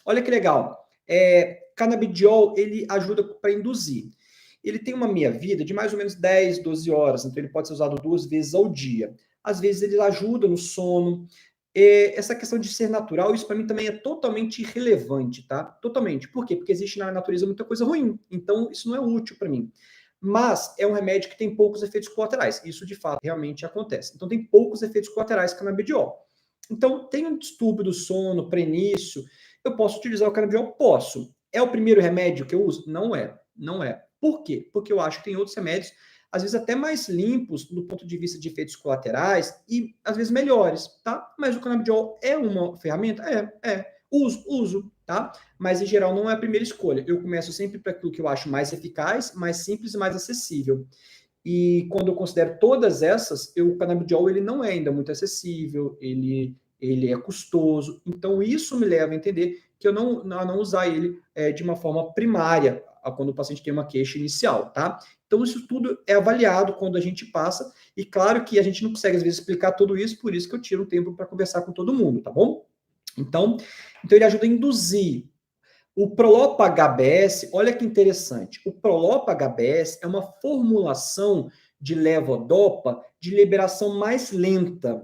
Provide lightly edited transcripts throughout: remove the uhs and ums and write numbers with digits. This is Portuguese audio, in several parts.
Olha que legal. Canabidiol, ele ajuda para induzir. Ele tem uma meia-vida de mais ou menos 10, 12 horas, então ele pode ser usado 2 vezes ao dia. Às vezes ele ajuda no sono. Essa questão de ser natural, isso para mim também é totalmente irrelevante, tá? Totalmente. Por quê? Porque existe na natureza muita coisa ruim. Então isso não é útil para mim. Mas é um remédio que tem poucos efeitos colaterais. Isso de fato realmente acontece. Então tem poucos efeitos colaterais canabidiol. Então, tem um distúrbio do sono, preinício, eu posso utilizar o canabidiol? Posso. É o primeiro remédio que eu uso? Não é. Não é. Por quê? Porque eu acho que tem outros remédios, às vezes até mais limpos do ponto de vista de efeitos colaterais e às vezes melhores, tá? Mas o canabidiol é uma ferramenta? É. Uso, tá? Mas em geral não é a primeira escolha. Eu começo sempre para aquilo que eu acho mais eficaz, mais simples e mais acessível. E quando eu considero todas essas, o canabidiol ele não é ainda muito acessível, ele é custoso. Então, isso me leva a entender que eu não usar ele de uma forma primária, quando o paciente tem uma queixa inicial, tá? Então, isso tudo é avaliado quando a gente passa, e claro que a gente não consegue, às vezes, explicar tudo isso, por isso que eu tiro um tempo para conversar com todo mundo, tá bom? Então ele ajuda a induzir. O Prolopa HBS, olha que interessante. O Prolopa HBS é uma formulação de levodopa de liberação mais lenta.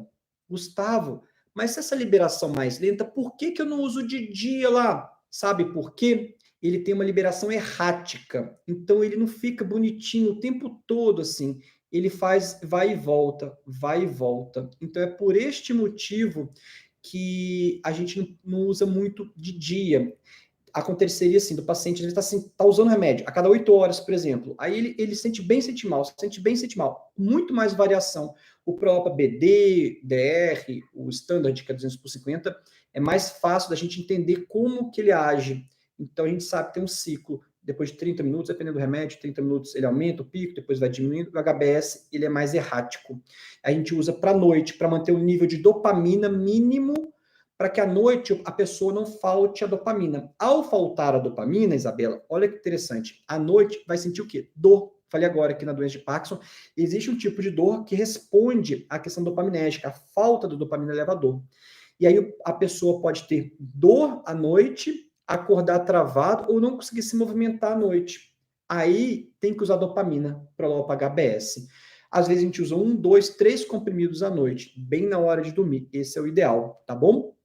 Gustavo, mas se essa liberação mais lenta, por que eu não uso de dia lá? Sabe por quê? Ele tem uma liberação errática. Então ele não fica bonitinho o tempo todo assim. Ele faz vai e volta, vai e volta. Então é por este motivo que a gente não usa muito de dia. Aconteceria assim, do paciente, ele está assim, tá usando remédio a cada 8 horas, por exemplo. Aí ele sente bem, sente mal, sente bem, sente mal. Muito mais variação. O próprio BD, DR, o standard, que é 200 por 50, é mais fácil da gente entender como que ele age. Então a gente sabe que tem um ciclo. Depois de 30 minutos, dependendo do remédio, 30 minutos ele aumenta o pico, depois vai diminuindo. O HBS, ele é mais errático. A gente usa para noite, para manter o nível de dopamina mínimo para que à noite a pessoa não falte a dopamina. Ao faltar a dopamina, Isabela, olha que interessante, à noite vai sentir o quê? Dor. Falei agora aqui na doença de Parkinson, existe um tipo de dor que responde à questão dopaminérgica, a falta de dopamina leva a dor. E aí a pessoa pode ter dor à noite, acordar travado ou não conseguir se movimentar à noite. Aí tem que usar dopamina, Prolopa HBS. Às vezes a gente usa 1, 2, 3 comprimidos à noite, bem na hora de dormir. Esse é o ideal, tá bom?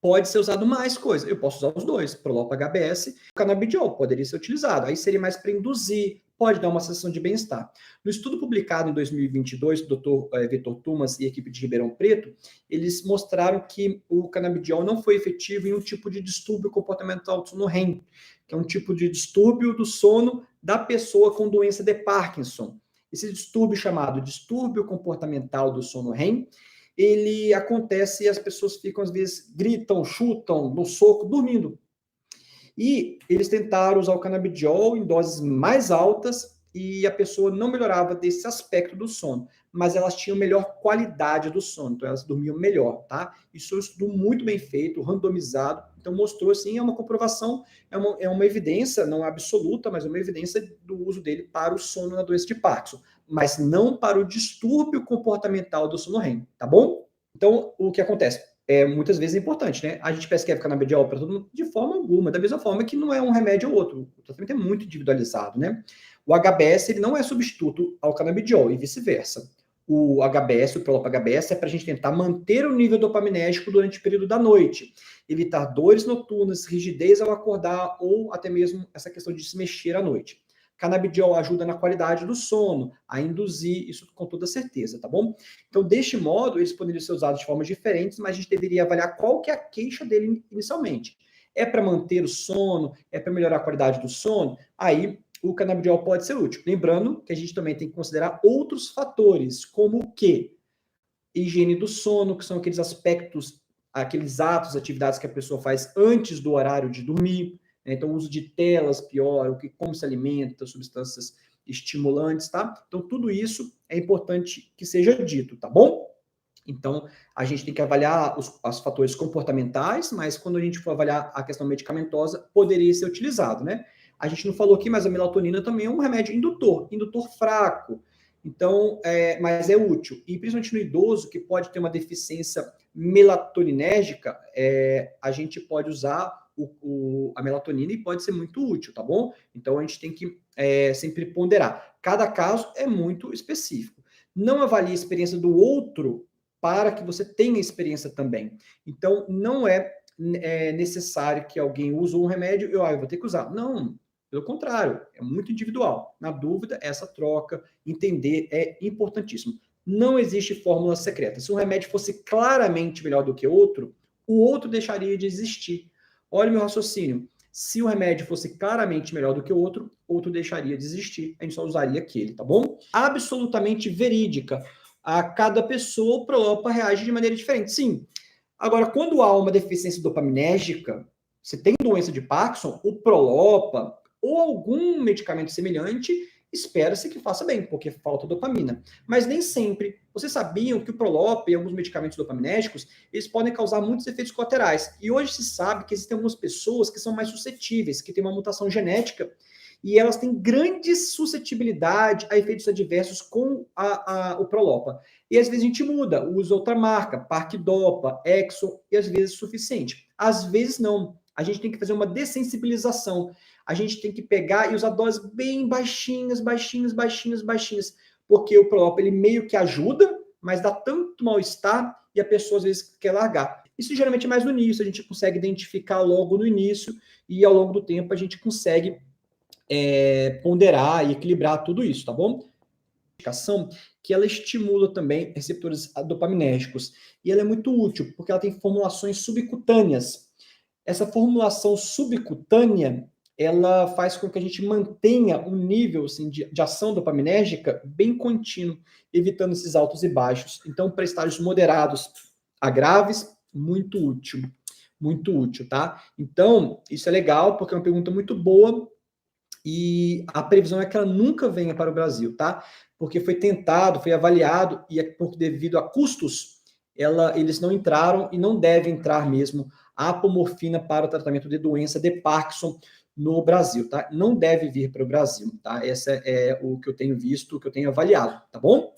Pode ser usado mais coisa. Eu posso usar os dois, Prolopa HBS, o canabidiol poderia ser utilizado. Aí seria mais para induzir, pode dar uma sensação de bem-estar. No estudo publicado em 2022, do Dr. Vitor Tumas e equipe de Ribeirão Preto, eles mostraram que o canabidiol não foi efetivo em um tipo de distúrbio comportamental do sono REM, que é um tipo de distúrbio do sono da pessoa com doença de Parkinson. Esse distúrbio chamado distúrbio comportamental do sono REM, ele acontece e as pessoas ficam, às vezes, gritam, chutam, no soco, dormindo. E eles tentaram usar o canabidiol em doses mais altas e a pessoa não melhorava desse aspecto do sono, mas elas tinham melhor qualidade do sono, então elas dormiam melhor, tá? Isso é um estudo muito bem feito, randomizado, então mostrou, assim, é uma comprovação, é uma evidência, não absoluta, mas é uma evidência do uso dele para o sono na doença de Parkinson, mas não para o distúrbio comportamental do sono REM, tá bom? Então, o que acontece? Muitas vezes é importante, né? A gente prescreve canabidiol para todo mundo de forma alguma, da mesma forma que não é um remédio ou outro. O tratamento é muito individualizado, né? O HBS ele não é substituto ao canabidiol e vice-versa. O HBS, o Prolopa HBS, é para a gente tentar manter o nível dopaminérgico durante o período da noite, evitar dores noturnas, rigidez ao acordar ou até mesmo essa questão de se mexer à noite. Canabidiol ajuda na qualidade do sono, a induzir, isso com toda certeza, tá bom? Então, deste modo, eles poderiam ser usados de formas diferentes, mas a gente deveria avaliar qual que é a queixa dele inicialmente. É para manter o sono? É para melhorar a qualidade do sono? Aí, o canabidiol pode ser útil. Lembrando que a gente também tem que considerar outros fatores, como o quê? Higiene do sono, que são aqueles aspectos, aqueles atos, atividades que a pessoa faz antes do horário de dormir, né? Então, o uso de telas pior, como se alimenta, substâncias estimulantes, tá? Então, tudo isso é importante que seja dito, tá bom? Então, a gente tem que avaliar os fatores comportamentais, mas quando a gente for avaliar a questão medicamentosa, poderia ser utilizado, né? A gente não falou aqui, mas a melatonina também é um remédio indutor fraco. Então, mas é útil. E principalmente no idoso, que pode ter uma deficiência melatoninérgica, a gente pode usar a melatonina e pode ser muito útil, tá bom? Então a gente tem que sempre ponderar. Cada caso é muito específico. Não avalie a experiência do outro para que você tenha experiência também. Então, não é necessário que alguém use um remédio e eu vou ter que usar. Não, pelo contrário, é muito individual. Na dúvida, essa troca, entender é importantíssimo. Não existe fórmula secreta. Se um remédio fosse claramente melhor do que outro, o outro deixaria de existir. Olha o meu raciocínio. Se o remédio fosse claramente melhor do que o outro deixaria de existir. A gente só usaria aquele, tá bom? Absolutamente verídica. A cada pessoa, o Prolopa reage de maneira diferente. Sim. Agora, quando há uma deficiência dopaminérgica, você tem doença de Parkinson, o Prolopa ou algum medicamento semelhante, espera-se que faça bem, porque falta dopamina. Mas nem sempre. Vocês sabiam que o Prolopa e alguns medicamentos dopaminérgicos, eles podem causar muitos efeitos colaterais. E hoje se sabe que existem algumas pessoas que são mais suscetíveis, que têm uma mutação genética, e elas têm grande suscetibilidade a efeitos adversos com o Prolopa. E às vezes a gente muda, usa outra marca, Parquidopa, Exxon, e às vezes é suficiente. Às vezes não. A gente tem que fazer uma dessensibilização. A gente tem que pegar e usar doses bem baixinhas, porque o Prolopa ele meio que ajuda, mas dá tanto mal-estar e a pessoa às vezes quer largar. Isso geralmente é mais no início, a gente consegue identificar logo no início e ao longo do tempo a gente consegue ponderar e equilibrar tudo isso, tá bom? Que ela estimula também receptores dopaminérgicos. E ela é muito útil, porque ela tem formulações subcutâneas. Essa formulação subcutânea, ela faz com que a gente mantenha um nível assim, de ação dopaminérgica bem contínuo, evitando esses altos e baixos. Então, para estágios moderados a graves, muito útil, tá? Então, isso é legal, porque é uma pergunta muito boa, e a previsão é que ela nunca venha para o Brasil, tá? Porque foi tentado, foi avaliado, e devido a custos, eles não entraram e não deve entrar mesmo a apomorfina para o tratamento de doença de Parkinson no Brasil, tá? Não deve vir para o Brasil, tá? Essa é o que eu tenho visto, o que eu tenho avaliado, tá bom?